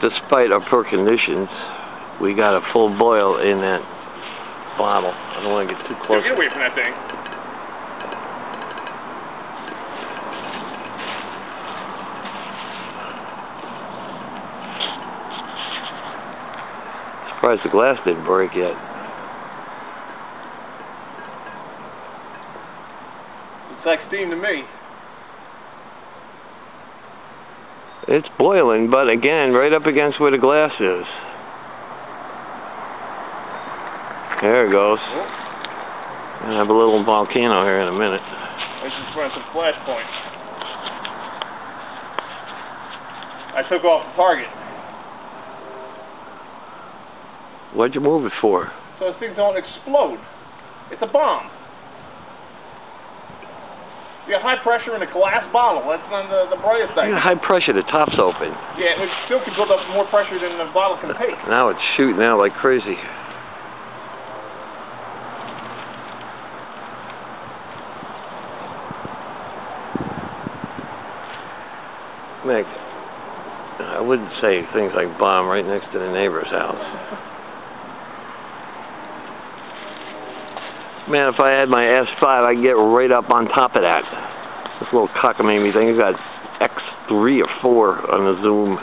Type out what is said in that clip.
Despite our poor conditions, we got a full boil in that bottle. I don't want to get too close. Get away from that thing. Surprised the glass didn't break yet. Looks like steam to me. It's boiling, but again, right up against where the glass is. There it goes. Oh. Gonna have a little volcano here in a minute. This is for some flash point. I took off the target. What'd you move it for? So these things don't explode. It's a bomb. You got high pressure in a glass bottle. That's on the brightest side. You got high pressure, the top's open. Yeah, it still can build up more pressure than the bottle can take. Now it's shooting out like crazy. Mick, I wouldn't say things like bomb right next to the neighbor's house. Man, if I had my S5, I'd get right up on top of that. This little cockamamie thing has got X3 or 4 on the zoom.